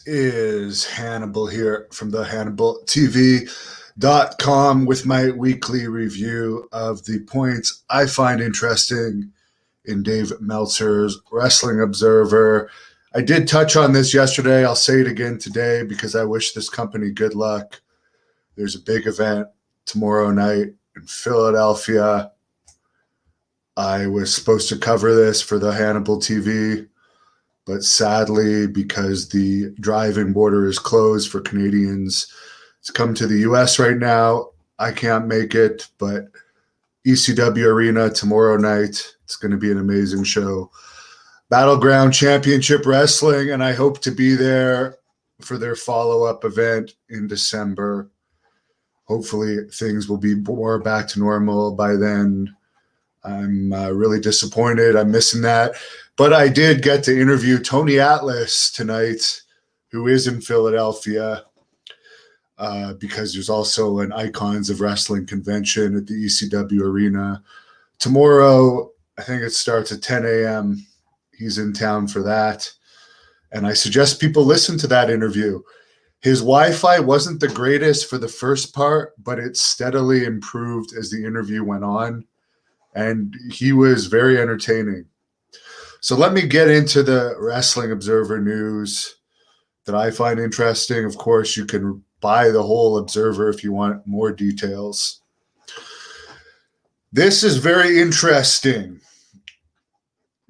is Hannibal here from the HannibalTV.com with my weekly review of the points I find interesting in Dave Meltzer's Wrestling Observer. I did touch on this yesterday. I'll say it again today because I wish this company good luck. There's a big event tomorrow night in Philadelphia. I was supposed to cover this for the Hannibal TV, but sadly, because the drive-in border is closed for Canadians to come to the U.S. right now, I can't make it. But ECW Arena tomorrow night, it's going to be an amazing show. Battleground Championship Wrestling, and I hope to be there for their follow-up event in December. Hopefully, things will be more back to normal by then. I'm really disappointed. I'm missing that. But I did get to interview Tony Atlas tonight, who is in Philadelphia, because there's also an Icons of Wrestling convention at the ECW Arena. Tomorrow, I think it starts at 10 a.m. He's in town for that. And I suggest people listen to that interview. His Wi-Fi wasn't the greatest for the first part, but it steadily improved as the interview went on. And he was very entertaining. So let me get into the Wrestling Observer news that I find interesting. Of course, you can buy the whole Observer if you want more details. This is very interesting.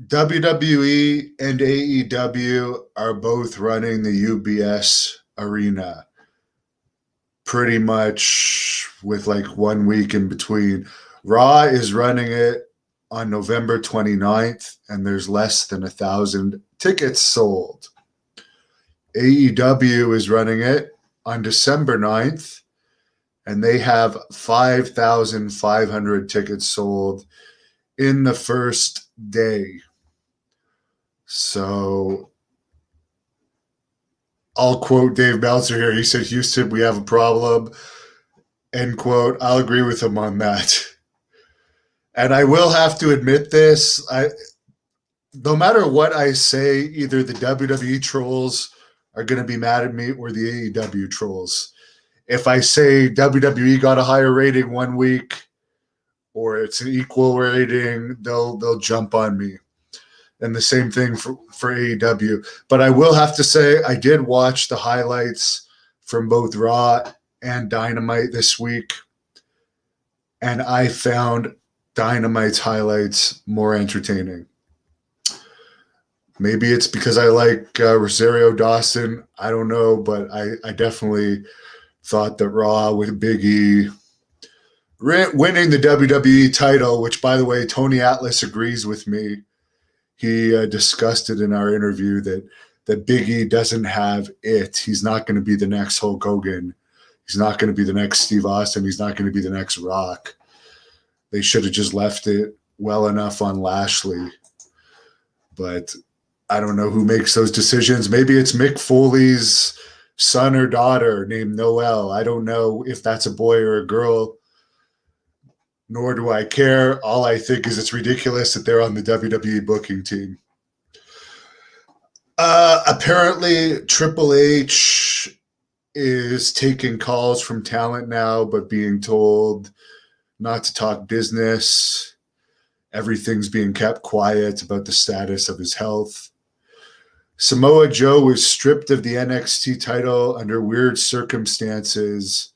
WWE and AEW are both running the UBS Arena pretty much with like 1 week in between. Raw is running it on November 29th, and there's less than 1,000 tickets sold. AEW is running it on December 9th, and they have 5,500 tickets sold in the first day. So I'll quote Dave Meltzer here. He said, "Houston, we have a problem." End quote. I'll agree with him on that. And I will have to admit this, no matter what I say, either the WWE trolls are going to be mad at me or the AEW trolls. If I say WWE got a higher rating 1 week or it's an equal rating, they'll jump on me. And the same thing for AEW. But I will have to say I did watch the highlights from both Raw and Dynamite this week, and I found Dynamite's highlights more entertaining. Maybe it's because I like Rosario Dawson. I don't know, but I definitely thought that Raw with Big E winning the WWE title, which, by the way, Tony Atlas agrees with me. He discussed it in our interview that Big E doesn't have it. He's not going to be the next Hulk Hogan. He's not going to be the next Steve Austin. He's not going to be the next Rock. They should have just left it well enough on Lashley. But I don't know who makes those decisions. Maybe it's Mick Foley's son or daughter named Noelle. I don't know if that's a boy or a girl, nor do I care. All I think is it's ridiculous that they're on the WWE booking team. Apparently, Triple H is taking calls from talent now, but being told not to talk business. Everything's being kept quiet about the status of his health. Samoa Joe was stripped of the NXT title under weird circumstances.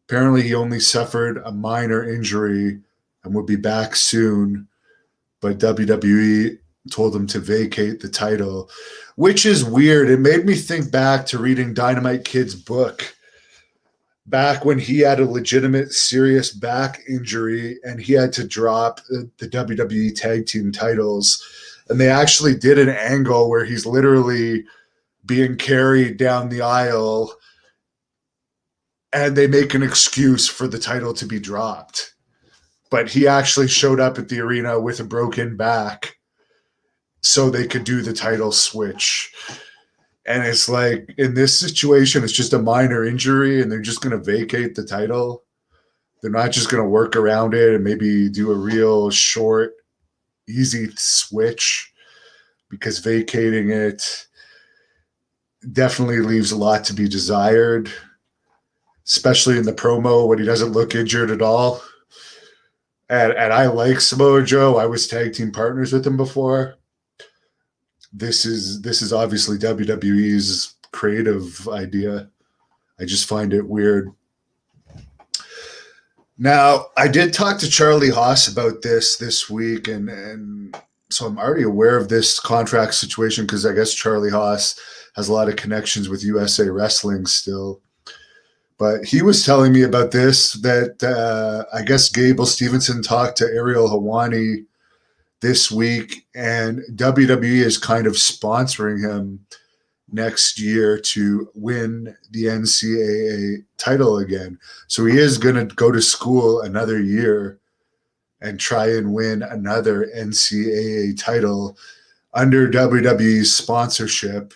Apparently, he only suffered a minor injury and would be back soon, but WWE told him to vacate the title, which is weird. It made me think back to reading Dynamite Kid's book back when he had a legitimate serious back injury and he had to drop the WWE tag team titles. And they actually did an angle where he's literally being carried down the aisle and they make an excuse for the title to be dropped. But he actually showed up at the arena with a broken back so they could do the title switch. And it's like, in this situation, it's just a minor injury and they're just going to vacate the title. They're not just going to work around it and maybe do a real short, easy switch, because vacating it definitely leaves a lot to be desired, especially in the promo when he doesn't look injured at all. And I like Samoa Joe. I was tag team partners with him before. This is obviously WWE's creative idea. I just find it weird. Now, I did talk to Charlie Haas about this week, and so I'm already aware of this contract situation because I guess Charlie Haas has a lot of connections with USA Wrestling still. But he was telling me about this, that I guess Gable Stevenson talked to Ariel Helwani this week, and WWE is kind of sponsoring him next year to win the NCAA title again. So he is going to go to school another year and try and win another NCAA title under WWE's sponsorship.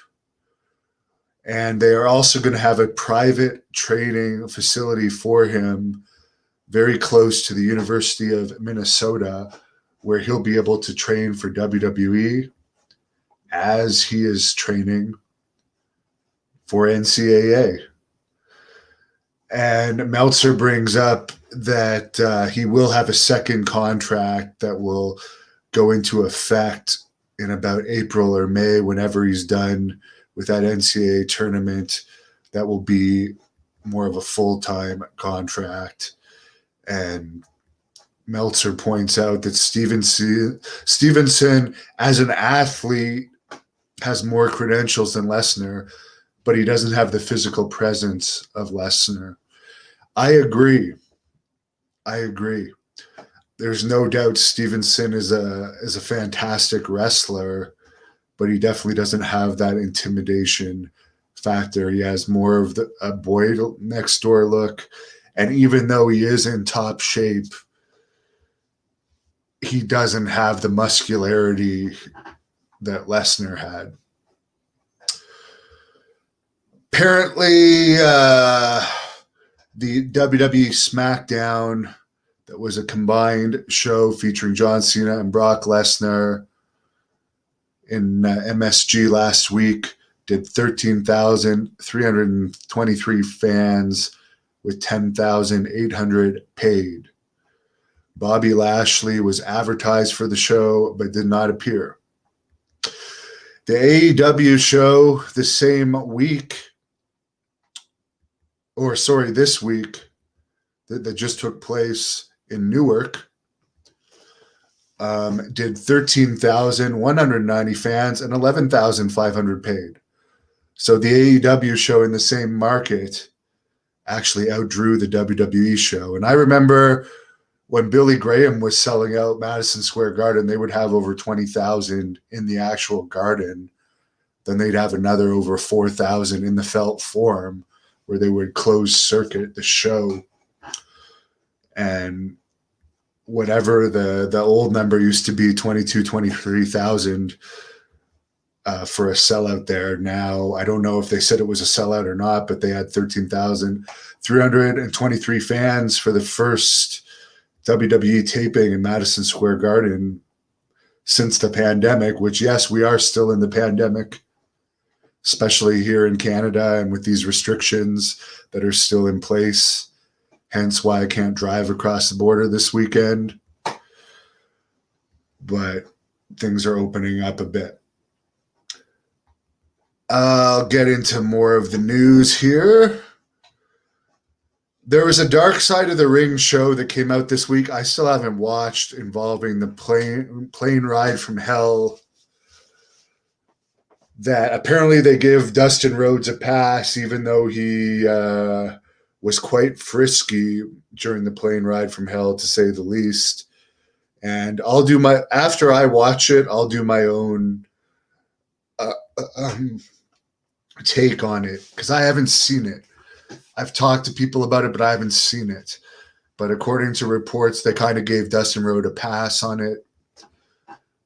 And they are also going to have a private training facility for him very close to the University of Minnesota, where he'll be able to train for WWE as he is training for NCAA. And Meltzer brings up that he will have a second contract that will go into effect in about April or May, whenever he's done with that NCAA tournament. That will be more of a full-time contract. And Meltzer points out that Stevenson, as an athlete, has more credentials than Lesnar, but he doesn't have the physical presence of Lesnar. I agree. There's no doubt Stevenson is a fantastic wrestler, but he definitely doesn't have that intimidation factor. He has more of a boy next door look. And even though he is in top shape, he doesn't have the muscularity that Lesnar had. Apparently, the WWE SmackDown, that was a combined show featuring John Cena and Brock Lesnar in MSG last week, did 13,323 fans with 10,800 paid. Bobby Lashley was advertised for the show but did not appear. The AEW show this week that just took place in Newark, did 13,190 fans and 11,500 paid. So the AEW show in the same market actually outdrew the WWE show. And I remember when Billy Graham was selling out Madison Square Garden, they would have over 20,000 in the actual garden. Then they'd have another over 4,000 in the Felt Forum, where they would close circuit the show. And whatever the old number used to be, 23,000 for a sellout there. Now, I don't know if they said it was a sellout or not, but they had 13,323 fans for the first WWE taping in Madison Square Garden since the pandemic, which, yes, we are still in the pandemic, especially here in Canada and with these restrictions that are still in place. Hence why I can't drive across the border this weekend. But things are opening up a bit. I'll get into more of the news here. There was a Dark Side of the Ring show that came out this week. I still haven't watched, involving the plane ride from hell. That apparently they give Dustin Rhodes a pass, even though he was quite frisky during the plane ride from hell, to say the least. And after I watch it, I'll do my own take on it, because I haven't seen it. I've talked to people about it, but I haven't seen it. But according to reports, they kind of gave Dustin Rhodes a pass on it,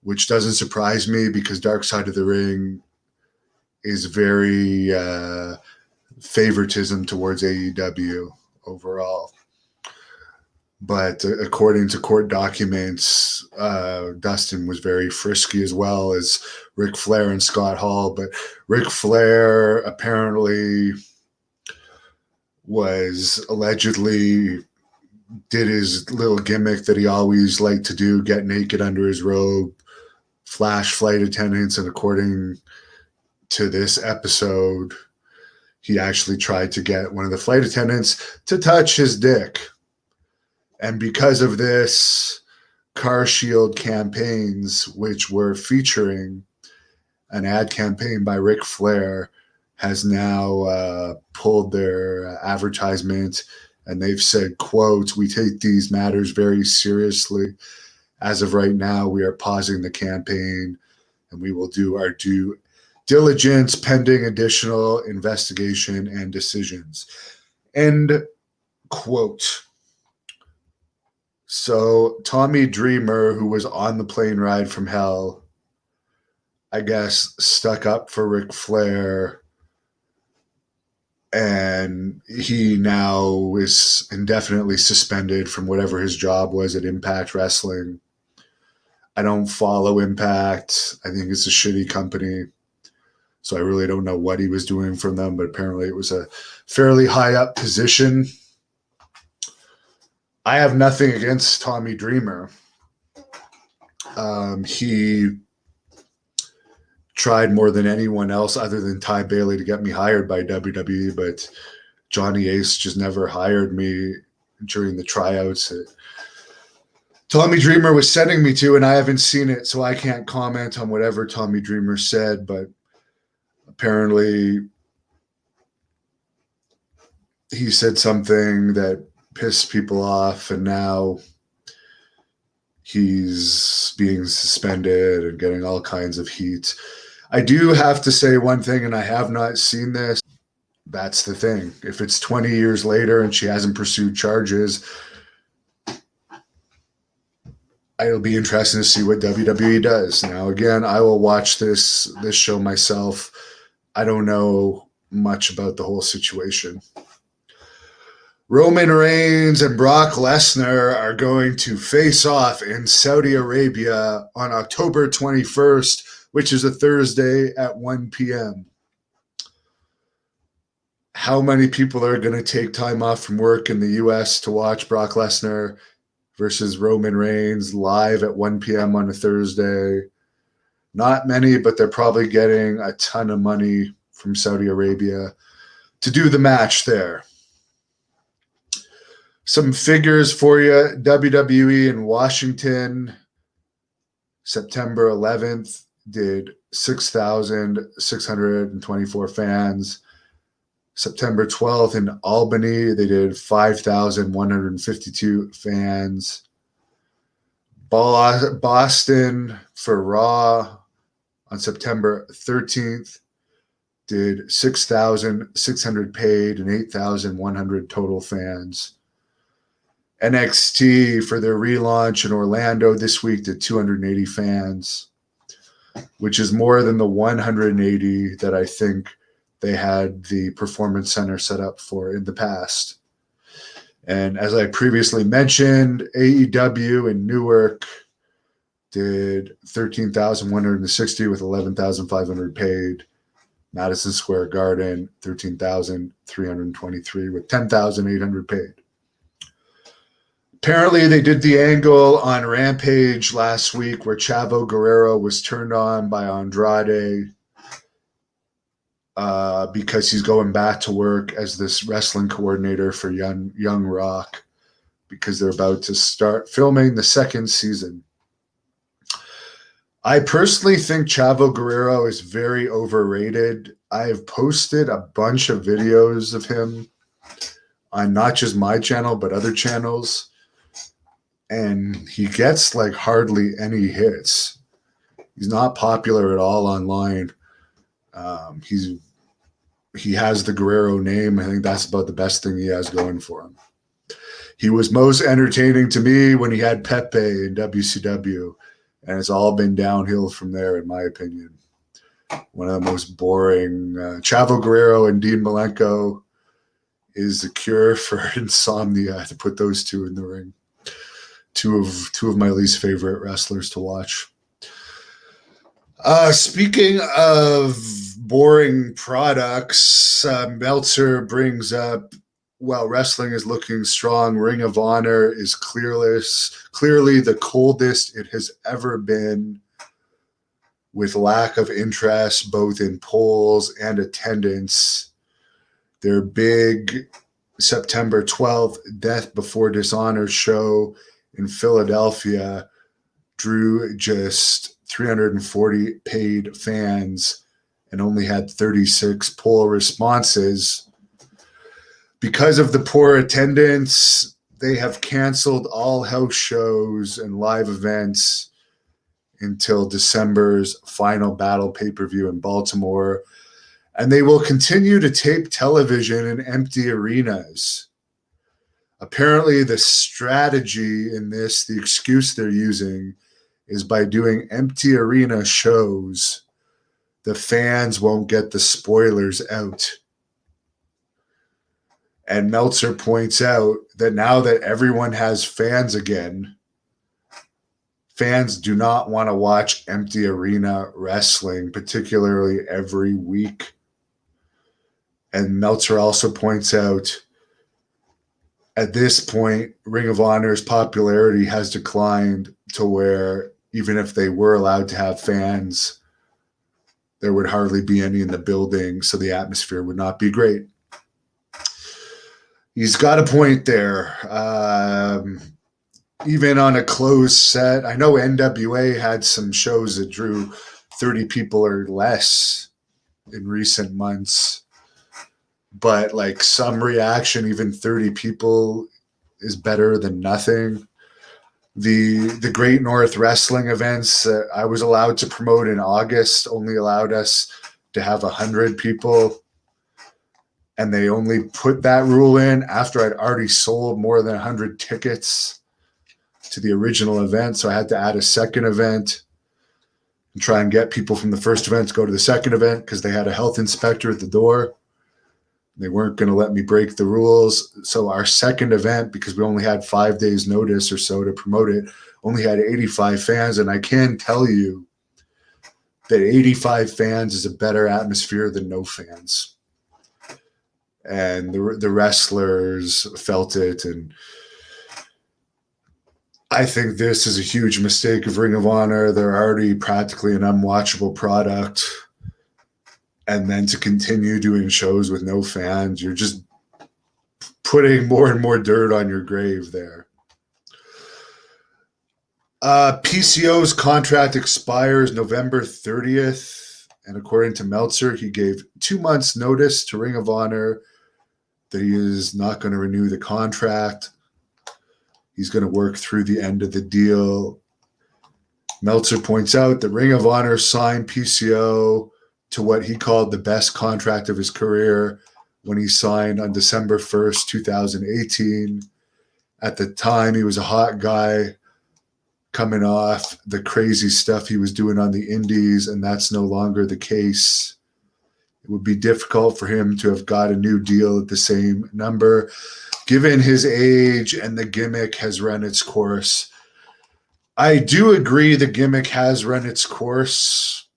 which doesn't surprise me, because Dark Side of the Ring is very favoritism towards AEW overall. But according to court documents, Dustin was very frisky as well as Ric Flair and Scott Hall. But Ric Flair apparently was allegedly did his little gimmick that he always liked to do, get naked under his robe, flash flight attendants, and according to this episode, he actually tried to get one of the flight attendants to touch his dick. And because of this, Car Shield campaigns, which were featuring an ad campaign by Ric Flair, has now pulled their advertisement, and they've said, quote, "We take these matters very seriously. As of right now, we are pausing the campaign, and we will do our due diligence pending additional investigation and decisions." End quote. So Tommy Dreamer, who was on the plane ride from hell, I guess stuck up for Ric Flair, and he now is indefinitely suspended from whatever his job was at Impact Wrestling. I don't follow Impact. I think it's a shitty company. So I really don't know what he was doing for them, but apparently it was a fairly high up position. I have nothing against Tommy Dreamer. He tried more than anyone else other than Ty Bailey to get me hired by WWE, but Johnny Ace just never hired me during the tryouts that Tommy Dreamer was sending me to, and I haven't seen it, so I can't comment on whatever Tommy Dreamer said, but apparently he said something that pissed people off, and now he's being suspended and getting all kinds of heat. I do have to say one thing, and I have not seen this. That's the thing. If it's 20 years later and she hasn't pursued charges, it'll be interesting to see what WWE does. Now, again, I will watch this show myself. I don't know much about the whole situation. Roman Reigns and Brock Lesnar are going to face off in Saudi Arabia on October 21st, which is a Thursday at 1 p.m. How many people are going to take time off from work in the U.S. to watch Brock Lesnar versus Roman Reigns live at 1 p.m. on a Thursday? Not many, but they're probably getting a ton of money from Saudi Arabia to do the match there. Some figures for you. WWE in Washington, September 11th, did 6,624 fans. September 12th in Albany, they did 5,152 fans. Boston for Raw on September 13th did 6,600 paid and 8,100 total fans. NXT for their relaunch in Orlando this week did 280 fans, which is more than the 180 that I think they had the Performance Center set up for in the past. And as I previously mentioned, AEW in Newark did 13,160 with 11,500 paid. Madison Square Garden, 13,323 with 10,800 paid. Apparently, they did the angle on Rampage last week where Chavo Guerrero was turned on by Andrade because he's going back to work as this wrestling coordinator for Young Rock because they're about to start filming the second season. I personally think Chavo Guerrero is very overrated. I have posted a bunch of videos of him on not just my channel, but other channels. And he gets like hardly any hits. He's not popular at all online. He has the Guerrero name. I think that's about the best thing he has going for him. He was most entertaining to me when he had Pepe in WCW, and it's all been downhill from there, in my opinion. One of the most boring. Chavo Guerrero and Dean Malenko is the cure for insomnia, to put those two in the ring. two of my least favorite wrestlers to watch. Speaking of boring products, Meltzer brings up, while wrestling is looking strong, Ring of Honor is clearly the coldest it has ever been, with lack of interest both in polls and attendance. Their big September 12th Death Before Dishonor show in Philadelphia drew just 340 paid fans and only had 36 poll responses. Because of the poor attendance, they have canceled all house shows and live events until December's Final Battle pay-per-view in Baltimore, and they will continue to tape television in empty arenas. Apparently, the strategy in this, the excuse they're using, is by doing empty arena shows, the fans won't get the spoilers out. And Meltzer points out that now that everyone has fans again, fans do not want to watch empty arena wrestling, particularly every week. And Meltzer also points out, at this point, Ring of Honor's popularity has declined to where even if they were allowed to have fans, there would hardly be any in the building, so the atmosphere would not be great. He's got a point there. Even on a closed set, I know NWA had some shows that drew 30 people or less in recent months, but like some reaction, even 30 people is better than nothing. The Great North Wrestling events that I was allowed to promote in August only allowed us to have 100 people. And they only put that rule in after I'd already sold more than 100 tickets to the original event. So I had to add a second event and try and get people from the first event to go to the second event because they had a health inspector at the door. They weren't going to let me break the rules. So our second event, because we only had 5 days notice or so to promote it, only had 85 fans. And I can tell you that 85 fans is a better atmosphere than no fans. And the wrestlers felt it. And I think this is a huge mistake of Ring of Honor. They're already practically an unwatchable product. And then to continue doing shows with no fans, you're just putting more and more dirt on your grave there. PCO's contract expires November 30th. And according to Meltzer, he gave 2 months notice to Ring of Honor that he is not going to renew the contract. He's going to work through the end of the deal. Meltzer points out that Ring of Honor signed PCO to what he called the best contract of his career when he signed on December 1st, 2018. At the time, he was a hot guy coming off the crazy stuff he was doing on the indies, and that's no longer the case. It would be difficult for him to have got a new deal at the same number, given his age, and the gimmick has run its course. I do agree the gimmick has run its course.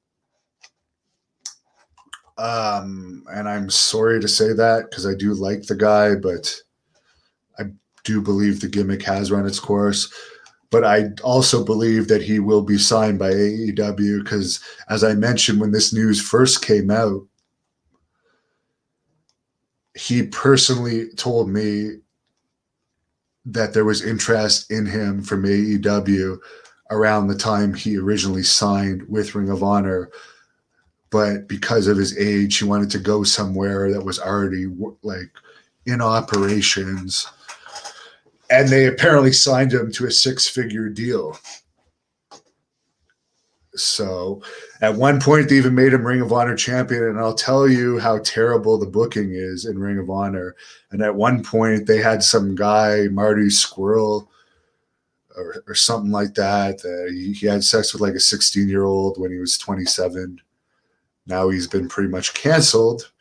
And I'm sorry to say that because I do like the guy, but I do believe the gimmick has run its course. But I also believe that he will be signed by AEW because, as I mentioned, when this news first came out, he personally told me that there was interest in him from AEW around the time he originally signed with Ring of Honor. But because of his age, he wanted to go somewhere that was already like in operations. And they apparently signed him to a 6-figure deal. So at one point, they even made him Ring of Honor champion. And I'll tell you how terrible the booking is in Ring of Honor. And at one point, they had some guy, Marty Squirrel, or something like that. He had sex with like a 16-year-old when he was 27. Now he's been pretty much canceled.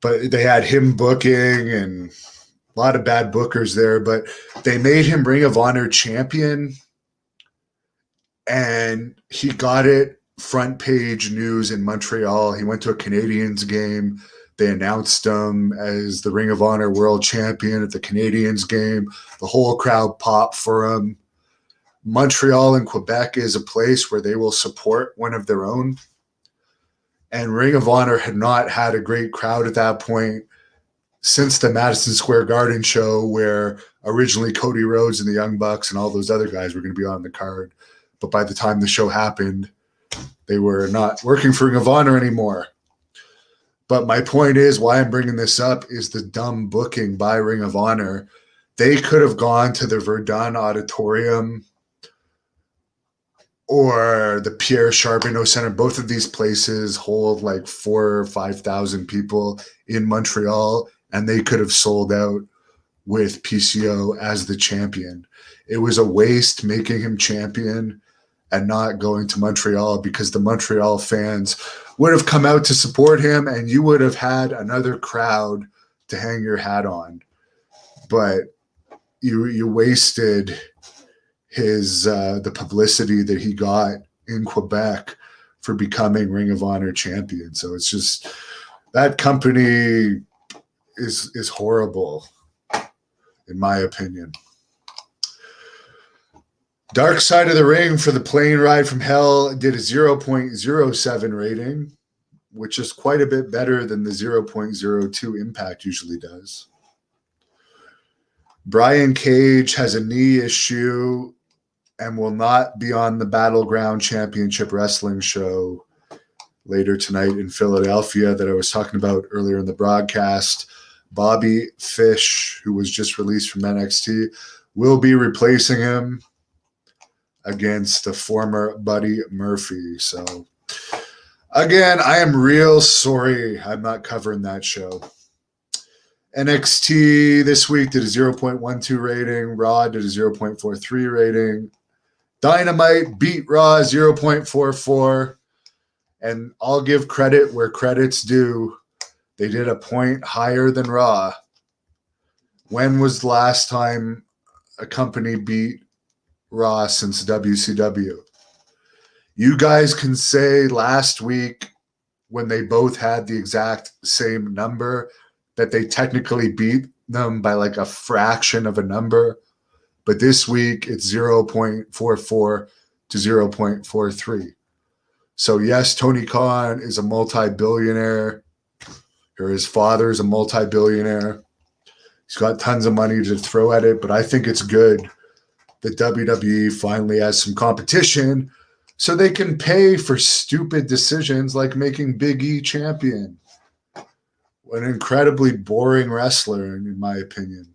But they had him booking, and A lot of bad bookers there, but they made him Ring of Honor champion, and he got it front page news in Montreal. He went to a Canadiens game. They announced him as the Ring of Honor world champion at the Canadiens game. The whole crowd popped for him. Montreal and Quebec is a place where they will support one of their own. And Ring of Honor had not had a great crowd at that point since the Madison Square Garden show, where originally Cody Rhodes and the Young Bucks and all those other guys were going to be on the card. But by the time the show happened, they were not working for Ring of Honor anymore. But my point is, why I'm bringing this up is the dumb booking by Ring of Honor. They could have gone to the Verdun Auditorium or the Pierre Charbonneau Center. Both of these places hold like 4,000 or 5,000 people in Montreal, and they could have sold out with PCO as the champion. It was a waste making him champion and not going to Montreal, because the Montreal fans would have come out to support him, and you would have had another crowd to hang your hat on. But you wasted his the publicity that he got in Quebec for becoming Ring of Honor champion. So it's just, that company is horrible, in my opinion. Dark Side of the Ring for the Plane Ride from Hell did a 0.07 rating, which is quite a bit better than the 0.02 Impact usually does. Brian Cage has a knee issue and will not be on the Battleground Championship Wrestling show later tonight in Philadelphia that I was talking about earlier in the broadcast. Bobby Fish, who was just released from NXT, will be replacing him against the former Buddy Murphy. So, again, I am real sorry I'm not covering that show. NXT this week did a 0.12 rating. Raw did a 0.43 rating. Dynamite beat Raw 0.44. And I'll give credit where credit's due. They did a point higher than Raw. When was the last time a company beat Raw since WCW? You guys can say last week, when they both had the exact same number, that they technically beat them by like a fraction of a number. But this week it's 0.44 to 0.43. So yes, Tony Khan is a multi-billionaire, or his father is a multi-billionaire. He's got tons of money to throw at it, but I think it's good that WWE finally has some competition so they can pay for stupid decisions like making Big E champion. An incredibly boring wrestler, in my opinion.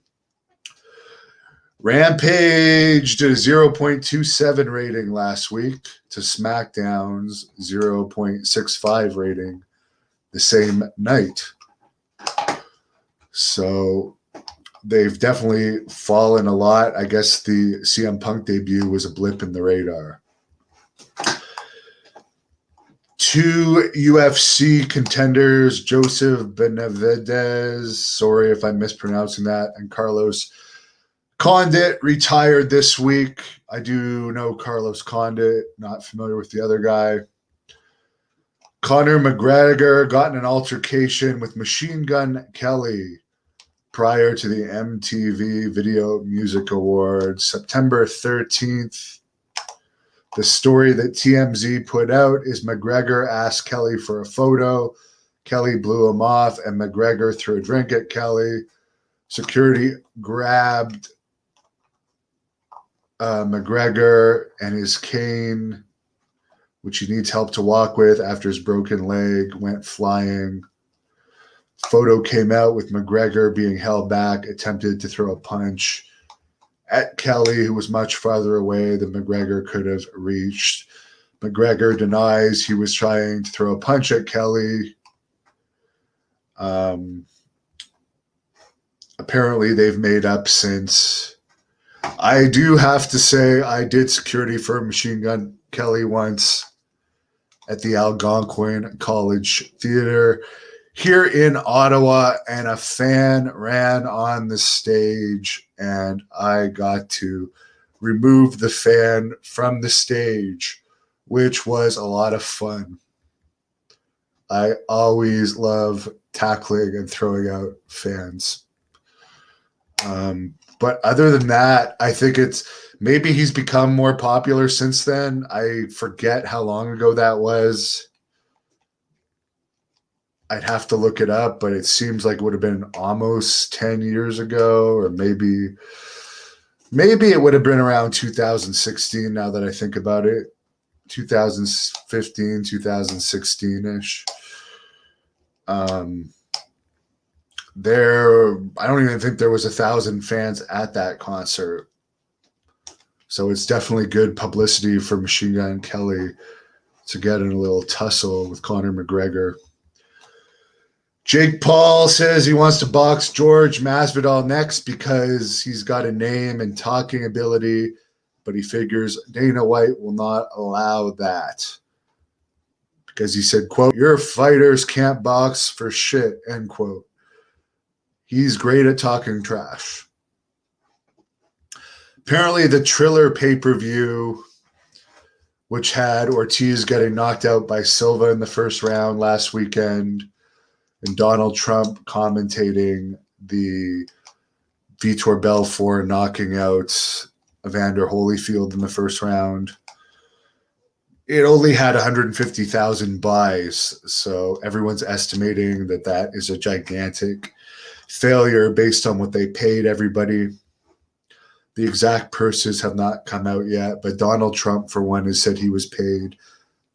Rampage did a 0.27 rating last week to SmackDown's 0.65 rating the same night. So they've definitely fallen a lot. I guess the CM Punk debut was a blip in the radar. Two UFC contenders, Joseph Benavidez, sorry if I'm mispronouncing that, and Carlos Condit retired this week. I do know Carlos Condit, not familiar with the other guy. Conor McGregor got in an altercation with Machine Gun Kelly prior to the MTV Video Music Awards, September 13th. The story that TMZ put out is McGregor asked Kelly for a photo. Kelly blew him off, and McGregor threw a drink at Kelly. Security grabbed McGregor and his cane, which he needs help to walk with after his broken leg went flying. Photo came out with McGregor being held back, attempted to throw a punch at Kelly, who was much farther away than McGregor could have reached. McGregor denies he was trying to throw a punch at Kelly. Apparently, they've made up since. I do have to say I did security for Machine Gun Kelly once at the Algonquin College Theater. here in Ottawa, and a fan ran on the stage, and I got to remove the fan from the stage, which was a lot of fun. I always love tackling and throwing out fans. But other than that, I think maybe he's become more popular since then. I forget how long ago that was. I'd have to look it up, but it seems like it would have been almost 10 years ago, or maybe it would have been around 2016 now that I think about it. 2015, 2016-ish. I don't even think there was 1,000 fans at that concert. So it's definitely good publicity for Machine Gun Kelly to get in a little tussle with Conor McGregor. Jake Paul says he wants to box George Masvidal next because he's got a name and talking ability, but he figures Dana White will not allow that. Because he said, quote, "Your fighters can't box for shit," end quote. He's great at talking trash. Apparently the Triller pay-per-view, which had Ortiz getting knocked out by Silva in the first round last weekend, and Donald Trump commentating the Vitor Belfort knocking out Evander Holyfield in the first round, it only had 150,000 buys. So everyone's estimating that is a gigantic failure based on what they paid everybody. The exact purses have not come out yet, but Donald Trump, for one, has said he was paid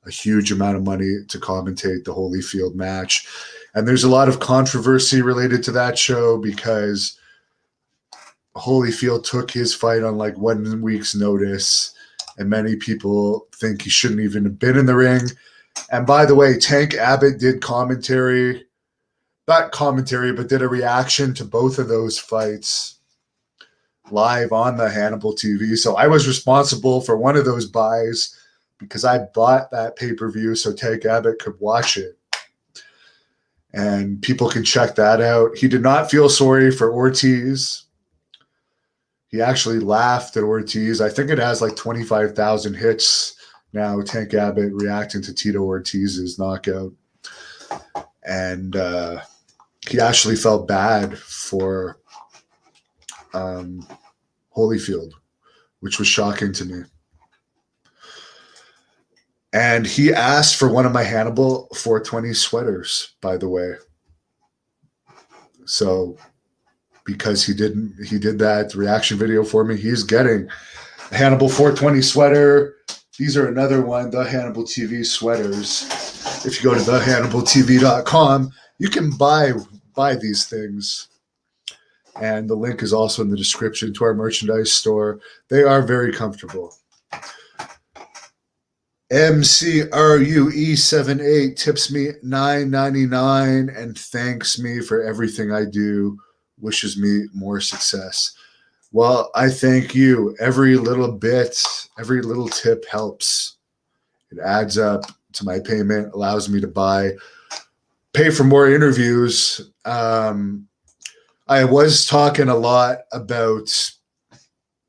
a huge amount of money to commentate the Holyfield match. And there's a lot of controversy related to that show because Holyfield took his fight on like 1 week's notice, and many people think he shouldn't even have been in the ring. And by the way, Tank Abbott did did a reaction to both of those fights live on the Hannibal TV. So I was responsible for one of those buys because I bought that pay-per-view so Tank Abbott could watch it. And people can check that out. He did not feel sorry for Ortiz. He actually laughed at Ortiz. I think it has like 25,000 hits now, Tank Abbott reacting to Tito Ortiz's knockout. And he actually felt bad for Holyfield, which was shocking to me. And he asked for one of my Hannibal 420 sweaters, by the way. So because he did that reaction video for me, he's getting a Hannibal 420 sweater. These are another one, the Hannibal TV sweaters. If you go to thehannibaltv.com, you can buy these things. And the link is also in the description to our merchandise store. They are very comfortable. MCRUE78 tips me $9.99 and thanks me for everything I do. Wishes me more success. Well, I thank you. Every little bit, every little tip helps. It adds up to my payment, allows me to pay for more interviews. I was talking a lot about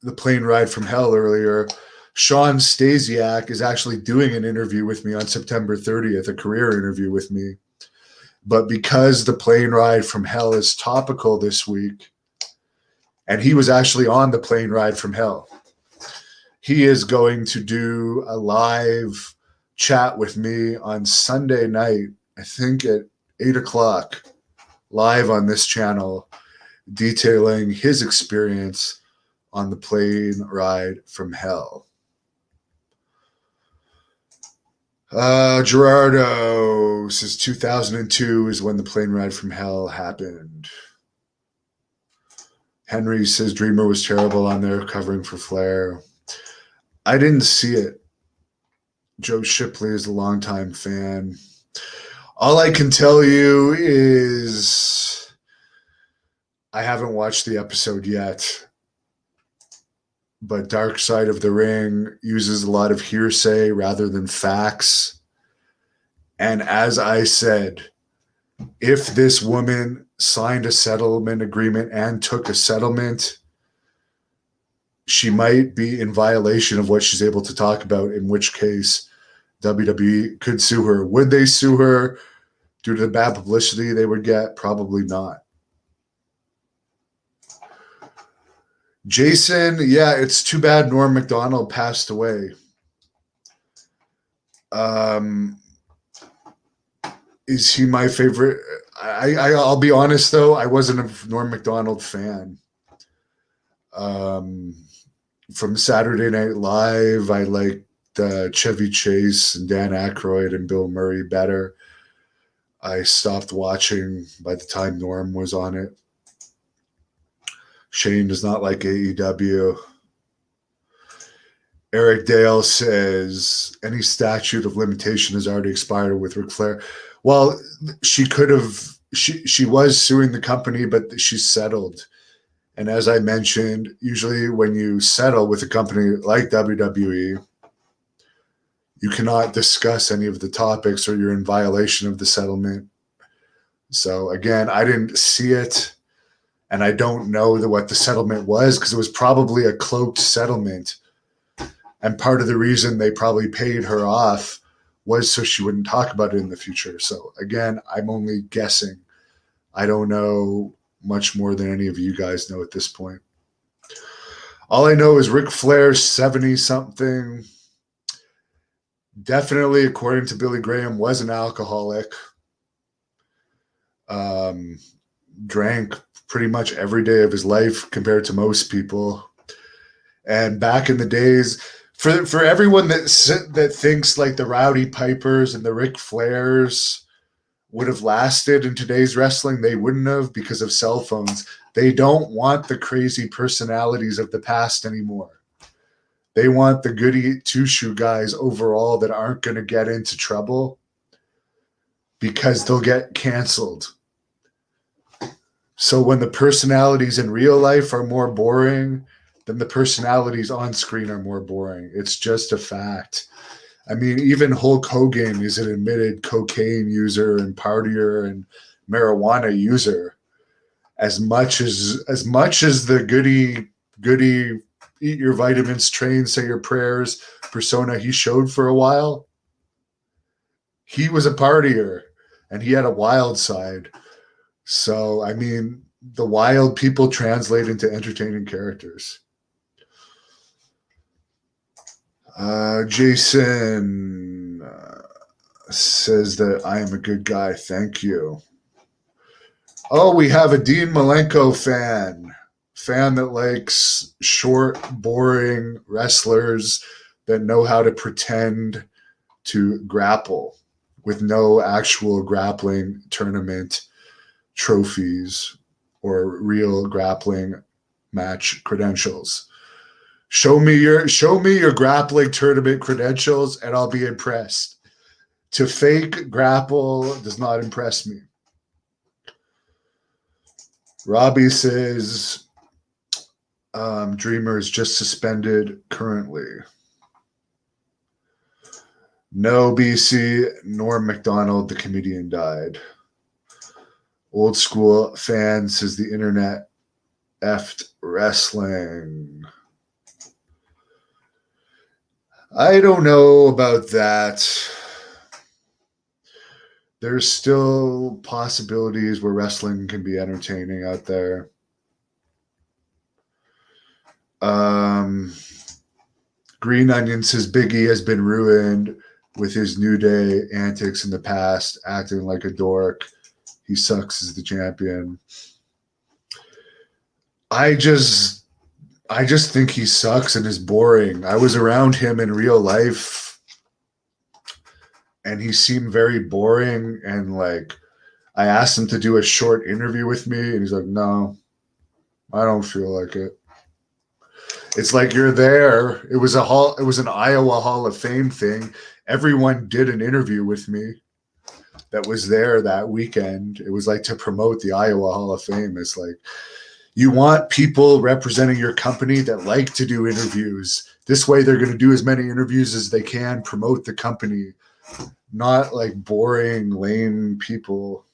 the plane ride from hell earlier. Sean Stasiak is actually doing an interview with me on September 30th, a career interview with me. But because the plane ride from hell is topical this week, and he was actually on the plane ride from hell, he is going to do a live chat with me on Sunday night, I think at 8 o'clock, live on this channel, detailing his experience on the plane ride from hell. Gerardo says 2002 is when the plane ride from hell happened. Henry says Dreamer was terrible on there covering for Flair. I didn't see it. Joe Shipley is a longtime fan. All I can tell you is I haven't watched the episode yet, but Dark Side of the Ring uses a lot of hearsay rather than facts. And as I said, if this woman signed a settlement agreement and took a settlement, she might be in violation of what she's able to talk about, in which case WWE could sue her. Would they sue her due to the bad publicity they would get? Probably not. Jason, yeah, it's too bad Norm Mcdonald passed away. Is he my favorite? I'll be honest though, I wasn't a Norm Mcdonald fan. From Saturday Night Live, I liked Chevy Chase and Dan Aykroyd and Bill Murray better. I stopped watching by the time Norm was on it. Shane does not like AEW. Eric Dale says any statute of limitation has already expired with Ric Flair. Well, she could have. She was suing the company, but she settled. And as I mentioned, usually when you settle with a company like WWE, you cannot discuss any of the topics or you're in violation of the settlement. So again, I didn't see it, and I don't know what the settlement was because it was probably a cloaked settlement. And part of the reason they probably paid her off was so she wouldn't talk about it in the future. So again, I'm only guessing. I don't know much more than any of you guys know at this point. All I know is Ric Flair's 70-something. Definitely, according to Billy Graham, was an alcoholic. Drank pretty much every day of his life compared to most people. And back in the days, for everyone that thinks like the Rowdy Pipers and the Ric Flairs would have lasted in today's wrestling, they wouldn't have because of cell phones. They don't want the crazy personalities of the past anymore. They want the goody two-shoe guys overall that aren't going to get into trouble because they'll get canceled. So when the personalities in real life are more boring, then the personalities on screen are more boring. It's just a fact. I mean, even Hulk Hogan is an admitted cocaine user and partier and marijuana user. As much as the goody eat your vitamins, train, say your prayers persona he showed for a while, he was a partier and he had a wild side. So, I mean, the wild people translate into entertaining characters. Jason says that I am a good guy. Thank you. Oh, we have a Dean Malenko fan that likes short, boring wrestlers that know how to pretend to grapple with no actual grappling tournament trophies or real grappling match credentials. Show me your grappling tournament credentials and I'll be impressed. To fake grapple does not impress me. Robbie says Dreamer is just suspended currently. No, BC, Norm Mcdonald, the comedian, died. Old school fan says the internet effed wrestling. I don't know about that. There's still possibilities where wrestling can be entertaining out there. Green Onion says Big E has been ruined with his New Day antics in the past, acting like a dork. He sucks as the champion. I just think he sucks and is boring. I was around him in real life and he seemed very boring. And like, I asked him to do a short interview with me and he's like, no, I don't feel like it. It's like you're there. It was an Iowa Hall of Fame thing. Everyone did an interview with me that was there that weekend. It was like to promote the Iowa Hall of Fame. It's like, you want people representing your company that like to do interviews. This way they're going to do as many interviews as they can, promote the company, not like boring, lame people.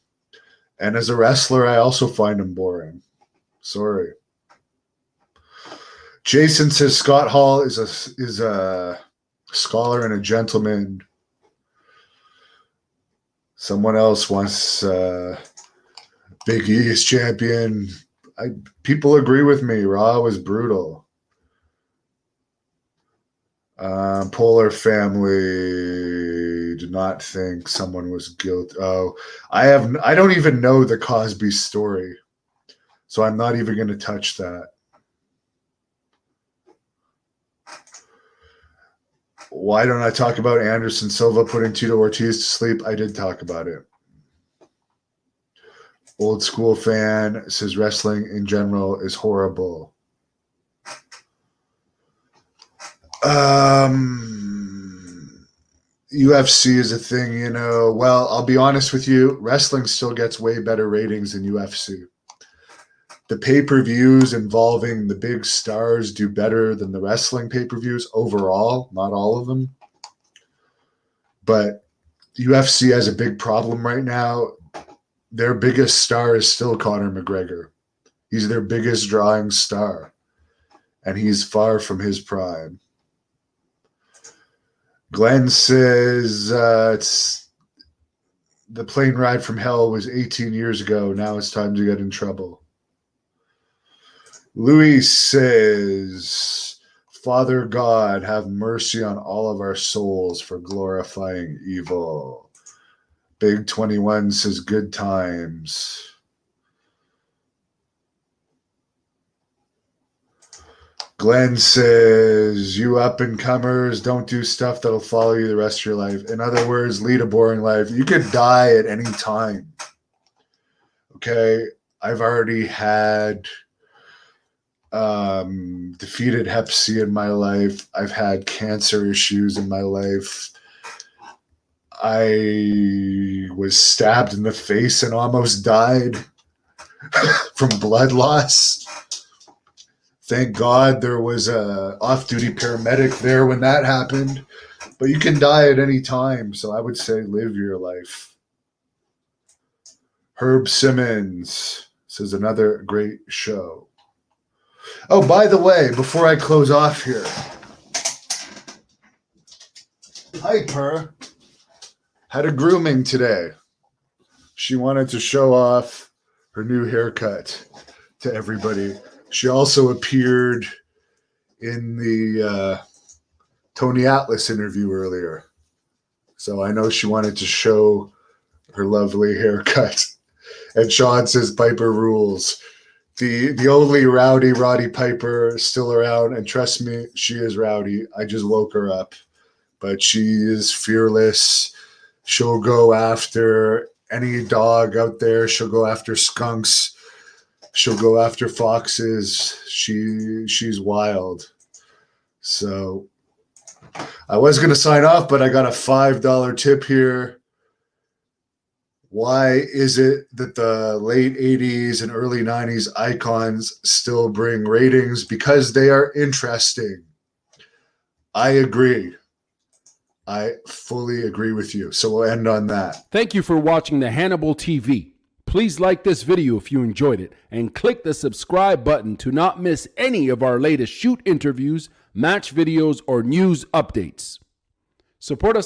And as a wrestler, I also find him boring. Sorry. Jason says Scott Hall is a scholar and a gentleman. Someone else wants Big E as champion. People agree with me. Raw was brutal. Polar family did not think someone was guilty. Oh, I don't even know the Cosby story, so I'm not even going to touch that. Why don't I talk about Anderson Silva putting Tito Ortiz to sleep? I did talk about it. Old school fan says wrestling in general is horrible. UFC is a thing, you know. Well, I'll be honest with you. Wrestling still gets way better ratings than UFC. The pay-per-views involving the big stars do better than the wrestling pay-per-views overall. Not all of them. But UFC has a big problem right now. Their biggest star is still Conor McGregor. He's their biggest drawing star. And he's far from his prime. Glenn says it's the plane ride from hell was 18 years ago. Now it's time to get in trouble. Louis says, Father God, have mercy on all of our souls for glorifying evil. Big 21 says, good times. Glenn says, you up-and-comers, don't do stuff that'll follow you the rest of your life. In other words, lead a boring life. You could die at any time. Okay? I've already had defeated Hep C in my life. I've had cancer issues in my life. I was stabbed in the face and almost died from blood loss. Thank God there was a off-duty paramedic there when that happened. But you can die at any time, so I would say live your life. Herb Simmons says another great show. Oh, by the way, before I close off here, Piper had a grooming today. She wanted to show off her new haircut to everybody. She also appeared in the Tony Atlas interview earlier. So I know she wanted to show her lovely haircut. And Sean says Piper rules. The only rowdy Roddy Piper still around, and trust me, she is rowdy. I just woke her up. But she is fearless. She'll go after any dog out there. She'll go after skunks. She'll go after foxes. She's wild. So I was going to sign off, but I got a $5 tip here. Why is it that the late 80s and early 90s icons still bring ratings? Because they are interesting. I agree. I fully agree with you. So we'll end on that. Thank you for watching the Hannibal TV. Please like this video if you enjoyed it and click the subscribe button to not miss any of our latest shoot interviews, match videos, or news updates. Support us on